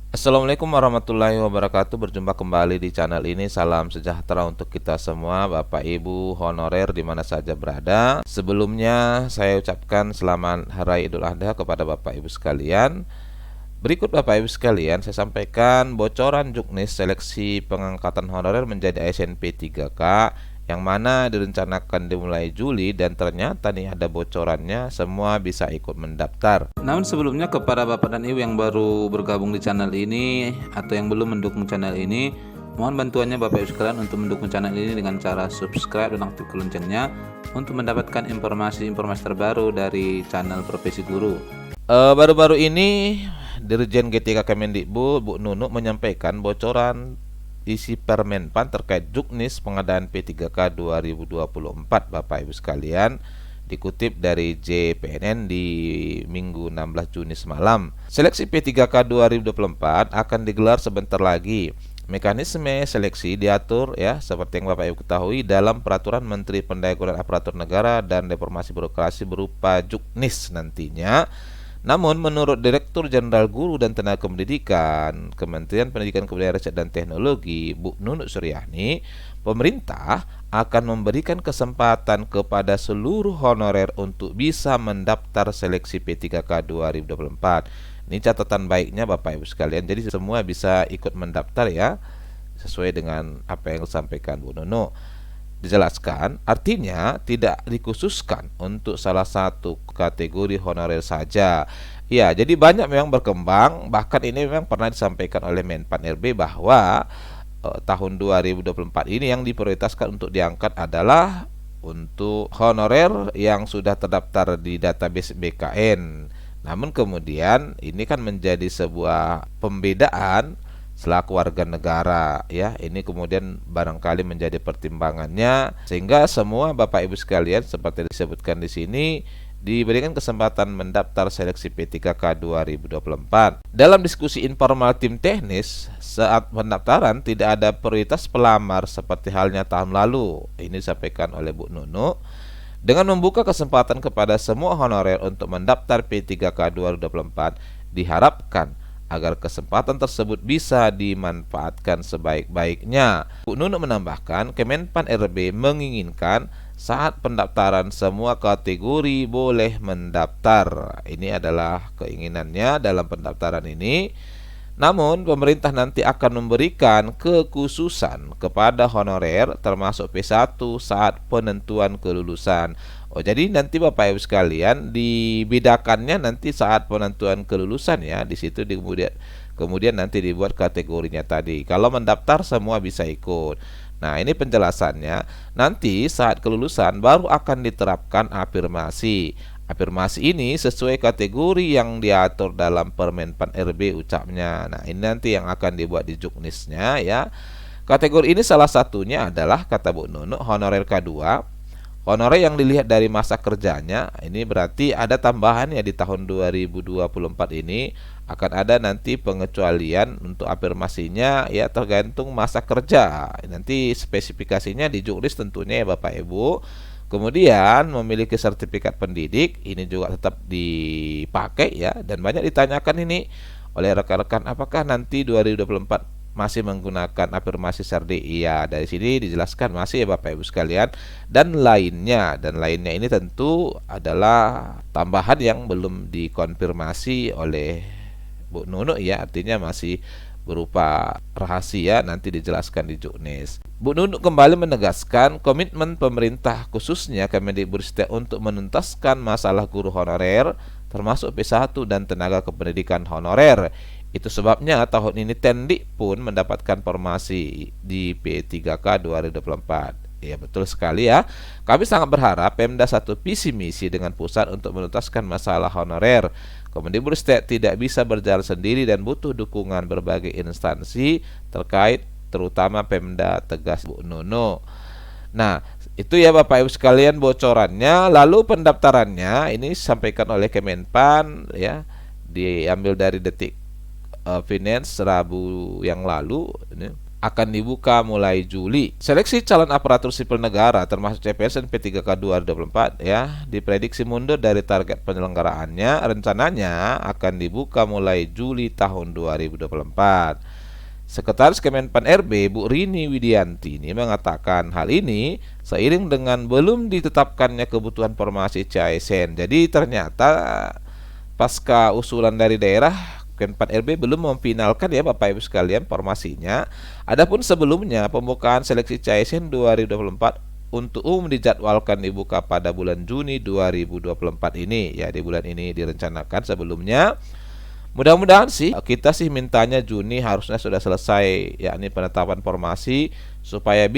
Assalamualaikum warahmatullahi wabarakatuh. Berjumpa kembali di channel ini. Salam sejahtera untuk kita semua, Bapak Ibu honorer di mana saja berada. Sebelumnya saya ucapkan selamat Hari Idul Adha kepada Bapak Ibu sekalian. Berikut Bapak Ibu sekalian, saya sampaikan bocoran juknis seleksi pengangkatan honorer menjadi ASN P3K yang mana direncanakan dimulai Juli, dan ternyata nih ada bocorannya, semua bisa ikut mendaftar. Namun sebelumnya, kepada Bapak dan Ibu yang baru bergabung di channel ini atau yang belum mendukung channel ini, mohon bantuannya Bapak Ibu sekalian untuk mendukung channel ini dengan cara subscribe dan aktifkan loncengnya untuk mendapatkan informasi-informasi terbaru dari channel Profesi Guru. Baru-baru ini Dirjen G3 Kemendikbud Bu Nunuk menyampaikan bocoran isi Permenpan terkait juknis pengadaan P3K 2024, Bapak Ibu sekalian, dikutip dari JPNN di Minggu 16 Juni semalam. Seleksi P3K 2024 akan digelar sebentar lagi. Mekanisme seleksi diatur ya seperti yang Bapak Ibu ketahui dalam Peraturan Menteri Pendayagunaan Aparatur Negara dan Reformasi Birokrasi berupa juknis nantinya. Namun menurut Direktur Jenderal Guru dan Tenaga Pendidikan Kementerian Pendidikan Kebudayaan Riset dan Teknologi Bu Nunuk Suryani, pemerintah akan memberikan kesempatan kepada seluruh honorer untuk bisa mendaftar seleksi P3K 2024. Ini catatan baiknya Bapak Ibu sekalian, jadi semua bisa ikut mendaftar ya, sesuai dengan apa yang disampaikan Bu Nunuk. Dijelaskan, artinya tidak dikhususkan untuk salah satu kategori honorer saja. Ya, jadi banyak memang berkembang, bahkan ini memang pernah disampaikan oleh Menpan RB bahwa tahun 2024 ini yang diprioritaskan untuk diangkat adalah untuk honorer yang sudah terdaftar di database BKN. Namun kemudian ini kan menjadi sebuah pembedaan selaku warga negara ya, ini kemudian barangkali menjadi pertimbangannya sehingga semua Bapak Ibu sekalian seperti disebutkan di sini diberikan kesempatan mendaftar seleksi P3K 2024. Dalam diskusi informal tim teknis saat pendaftaran tidak ada prioritas pelamar seperti halnya tahun lalu. Ini disampaikan oleh Bu Nunuk. Dengan membuka kesempatan kepada semua honorer untuk mendaftar P3K 2024, diharapkan agar kesempatan tersebut bisa dimanfaatkan sebaik-baiknya. Bu Nunuk menambahkan, Kemenpan RB menginginkan saat pendaftaran semua kategori boleh mendaftar. Ini adalah keinginannya dalam pendaftaran ini. Namun pemerintah nanti akan memberikan kekhususan kepada honorer termasuk P1 saat penentuan kelulusan. Oh, jadi nanti Bapak Ibu sekalian dibedakannya nanti saat penentuan kelulusan ya. Di situ kemudian nanti dibuat kategorinya tadi. Kalau mendaftar semua bisa ikut. Nah, ini penjelasannya. Nanti saat kelulusan baru akan diterapkan afirmasi. Afirmasi ini sesuai kategori yang diatur dalam Permenpan RB, ucapnya. Nah, ini nanti yang akan dibuat di juknisnya ya. Kategori ini salah satunya adalah, kata Bu Nunuk, honorer K2. Honorer yang dilihat dari masa kerjanya, ini berarti ada tambahan ya di tahun 2024 ini akan ada nanti pengecualian untuk afirmasinya ya tergantung masa kerja. Nanti spesifikasinya di juknis tentunya ya Bapak Ibu. Kemudian memiliki sertifikat pendidik, ini juga tetap dipakai ya, dan banyak ditanyakan ini oleh rekan-rekan, apakah nanti 2024 masih menggunakan afirmasi Sardi? Iya, dari sini dijelaskan masih ya Bapak Ibu sekalian. Dan lainnya ini tentu adalah tambahan yang belum dikonfirmasi oleh Bu Nunuk ya, artinya masih berupa rahasia, nanti dijelaskan di juknis. Bu Nunuk kembali menegaskan komitmen pemerintah khususnya Kemendikbudristek untuk menuntaskan masalah guru honorer termasuk P1 dan tenaga kependidikan honorer. Itu sebabnya tahun ini Tendik pun mendapatkan formasi di P3K 2024. Ya, betul sekali ya. Kami sangat berharap Pemda satu visi misi dengan pusat untuk menuntaskan masalah honorer. Kemendikbudristek tidak bisa berjalan sendiri dan butuh dukungan berbagai instansi terkait, terutama Pemda, tegas Bu Nunuk. Nah, itu ya Bapak Ibu sekalian bocorannya. Lalu pendaftarannya ini disampaikan oleh Kemenpan ya, diambil dari Detik Finance Rabu yang lalu ini. akan dibuka mulai Juli. Seleksi calon aparatur sipil negara termasuk CPNS dan P3K 2024 ya diprediksi mundur dari target penyelenggaraannya, rencananya akan dibuka mulai Juli tahun 2024. Sekretaris Kemenpan RB Bu Rini Widianti ini mengatakan hal ini seiring dengan belum ditetapkannya kebutuhan formasi CASN. Jadi ternyata pasca usulan dari daerah, Kemenpan RB belum memfinalkan ya Bapak Ibu sekalian formasinya. Adapun sebelumnya pembukaan seleksi CASN 2024 untuk umum dijadwalkan dibuka pada bulan Juni 2024 ini. Ya, di bulan ini direncanakan sebelumnya. Mudah-mudahan sih kita sih mintanya Juni harusnya sudah selesai yakni penetapan formasi supaya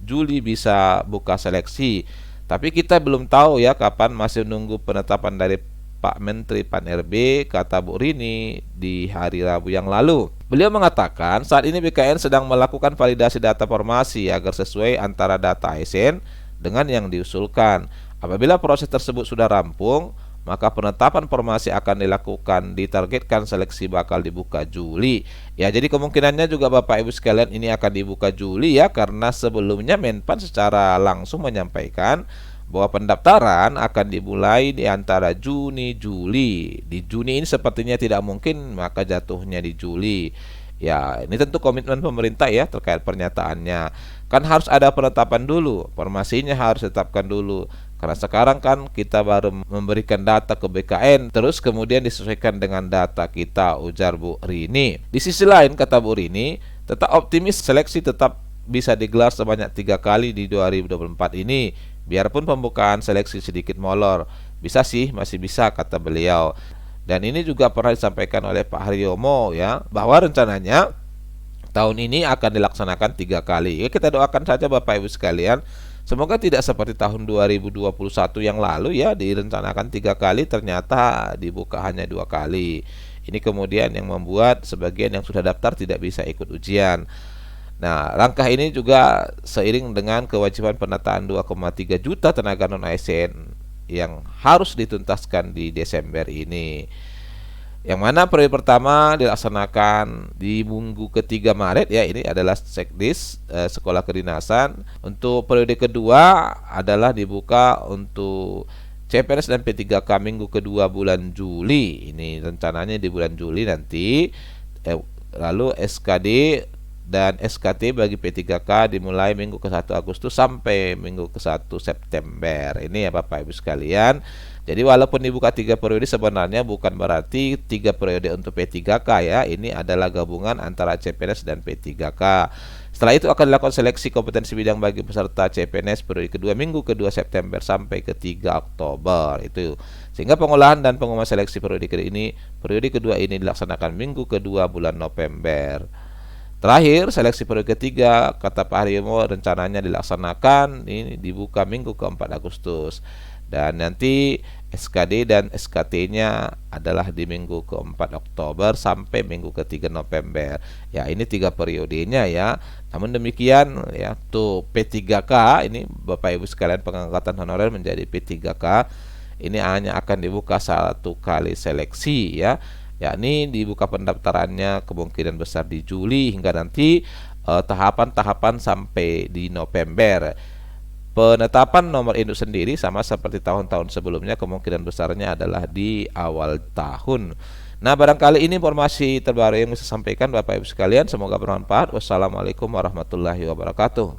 Juli bisa buka seleksi. Tapi kita belum tahu ya kapan, masih nunggu penetapan dari Pak Menteri Pan RB, kata Bu Rini di hari Rabu yang lalu. Beliau mengatakan saat ini BKN sedang melakukan validasi data formasi agar sesuai antara data ASN dengan yang diusulkan. Apabila proses tersebut sudah rampung, maka penetapan formasi akan dilakukan, ditargetkan seleksi bakal dibuka Juli. Ya, jadi kemungkinannya juga Bapak Ibu sekalian ini akan dibuka Juli ya, karena sebelumnya Menpan secara langsung menyampaikan bahwa pendaftaran akan dimulai di antara Juni Juli. Di Juni ini sepertinya tidak mungkin, maka jatuhnya di Juli. Ya, ini tentu komitmen pemerintah ya terkait pernyataannya. Kan harus ada penetapan dulu, formasinya harus ditetapkan dulu. Karena sekarang kan kita baru memberikan data ke BKN, terus kemudian disesuaikan dengan data kita, ujar Bu Rini. Di sisi lain, kata Bu Rini, tetap optimis seleksi tetap bisa digelar sebanyak 3 kali di 2024 ini. Biarpun pembukaan seleksi sedikit molor, bisa sih, masih bisa, kata beliau. Dan ini juga pernah disampaikan oleh Pak Haryomo ya, bahwa rencananya tahun ini akan dilaksanakan 3 kali. Ya, kita doakan saja Bapak Ibu sekalian, semoga tidak seperti tahun 2021 yang lalu ya, direncanakan 3 kali ternyata dibuka hanya 2 kali. Ini kemudian yang membuat sebagian yang sudah daftar tidak bisa ikut ujian. Nah, langkah ini juga seiring dengan kewajiban penataan 2,3 juta tenaga non-ASN yang harus dituntaskan di Desember ini. Yang mana periode pertama dilaksanakan di minggu ketiga Maret ya, ini adalah Sekdis Sekolah Kedinasan. Untuk periode kedua adalah dibuka untuk CPNS dan P3K minggu kedua bulan Juli. Ini rencananya di bulan Juli nanti. Lalu SKD dan SKT bagi P3K dimulai minggu ke-1 Agustus sampai minggu ke-1 September. Ini ya Bapak Ibu sekalian. Jadi walaupun dibuka 3 periode sebenarnya bukan berarti 3 periode untuk P3K ya. Ini adalah gabungan antara CPNS dan P3K. Setelah itu akan dilakukan seleksi kompetensi bidang bagi peserta CPNS periode kedua minggu kedua September sampai ke 3 Oktober. Itu. Sehingga pengolahan dan pengumuman seleksi periode kedua ini dilaksanakan minggu kedua bulan November. Terakhir, seleksi periode ketiga, kata Pak Haryomo, rencananya dilaksanakan ini dibuka minggu ke-4 Agustus. Dan nanti SKD dan SKT-nya adalah di minggu ke-4 Oktober sampai minggu ke-3 November. Ya, ini 3 periodenya ya. Namun demikian ya, tuh P3K ini Bapak Ibu sekalian pengangkatan honorer menjadi P3K ini hanya akan dibuka 1 kali seleksi ya. Yakni dibuka pendaftarannya kemungkinan besar di Juli hingga nanti tahapan-tahapan sampai di November. Penetapan nomor induk sendiri sama seperti tahun-tahun sebelumnya, kemungkinan besarnya adalah di awal tahun. Nah, barangkali ini informasi terbaru yang bisa sampaikan Bapak Ibu sekalian, semoga bermanfaat. Wassalamualaikum warahmatullahi wabarakatuh.